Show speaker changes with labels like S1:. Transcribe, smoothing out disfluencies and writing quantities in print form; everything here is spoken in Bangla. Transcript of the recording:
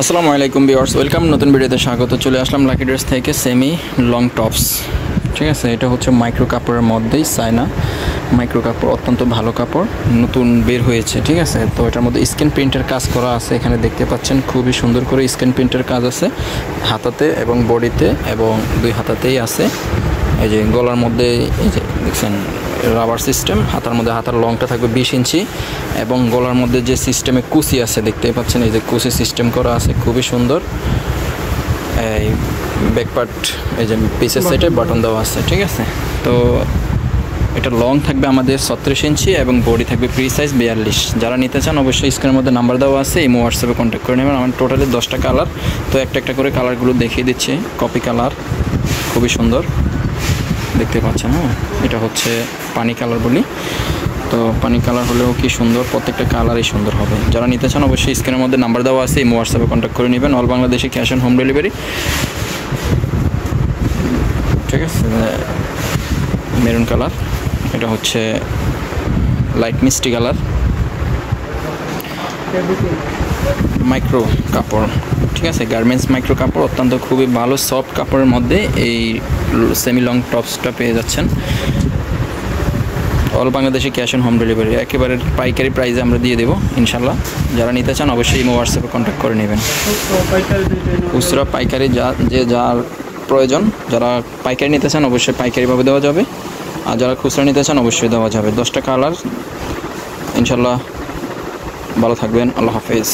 S1: আসসালামু আলাইকুম ভিউয়ার্স, ওয়েলকাম নতুন ভিডিওতে স্বাগত। চলে আসলাম লাকি ড্রেস থেকে সেমি লং টপস। ঠিক আছে, এটা হচ্ছে মাইক্রো কাপড়ের মধ্যেই চায়না মাইক্রো কাপড়, অত্যন্ত ভালো কাপড়, নতুন বের হয়েছে। ঠিক আছে, তো এটার মধ্যে স্ক্রিন প্রিন্টের কাজ করা আছে, এখানে দেখতে পাচ্ছেন খুবই সুন্দর করে স্ক্রিন প্রিন্টের কাজ আছে হাতাতে এবং বডিতে এবং দুই হাতাতেই আছে। এই যে গলার মধ্যে এই যে দেখছেন রাবার সিস্টেম, হাতার মধ্যে হাতার লংটা থাকবে 20 ইঞ্চি এবং গলার মধ্যে যে সিস্টেমে কুচি আছে দেখতেই পাচ্ছেন, এই যে কুচি সিস্টেম করা আছে, খুবই সুন্দর। এই ব্যাকপার্ট এই যে পিসের সাইডে বাটন দেওয়া আছে। ঠিক আছে, তো এটা লং থাকবে আমাদের 36 ইঞ্চি এবং বডি থাকবে ফ্রি সাইজ 42। যারা নিতে চান অবশ্যই স্ক্রিনের মধ্যে নাম্বার দেওয়া আছে, এই হোয়াটসঅ্যাপে কন্ট্যাক্ট করে নেবেন। আমার টোটালি 10টা কালার, তো একটা একটা করে কালারগুলো দেখিয়ে দিচ্ছি। কপি কালার খুবই সুন্দর দেখতে পাচ্ছেন। হ্যাঁ, এটা হচ্ছে পানি কালার বলি, তো পানি কালার হলেও কি সুন্দর, প্রত্যেকটা কালারই সুন্দর হবে। যারা নিতে চান অবশ্যই স্ক্রিনের মধ্যে নাম্বার দেওয়া আছে, এই হোয়াটসঅ্যাপে কন্ট্যাক্ট করে নেবেন। অল বাংলাদেশে ক্যাশ অন হোম ডেলিভারি। ঠিক আছে, মেরুন কালার, এটা হচ্ছে লাইট মিষ্টি কালার, মাইক্রো কাপড়। ঠিক আছে, গার্মেন্টস মাইক্রো কাপড়, অত্যন্ত খুবই ভালো সফট কাপড়ের মধ্যে এই সেমি লং টপসটা পেয়ে যাচ্ছেন। অল বাংলাদেশে ক্যাশ অন হোম ডেলিভারি, একেবারে পাইকারি প্রাইসে আমরা দিয়ে দেবো ইনশাল্লাহ। যারা নিতে চান অবশ্যই হোয়াটসঅ্যাপে কন্ট্যাক্ট করে নেবেন। খুচরা পাইকারি যার প্রয়োজন, যারা পাইকারি নিতে চান অবশ্যই পাইকারিভাবে দেওয়া যাবে, আর যারা খুচরা নিতে চান অবশ্যই দেওয়া যাবে। 10টা কালার ইনশাল্লাহ। ভালো থাকবেন, আল্লাহ হাফেজ।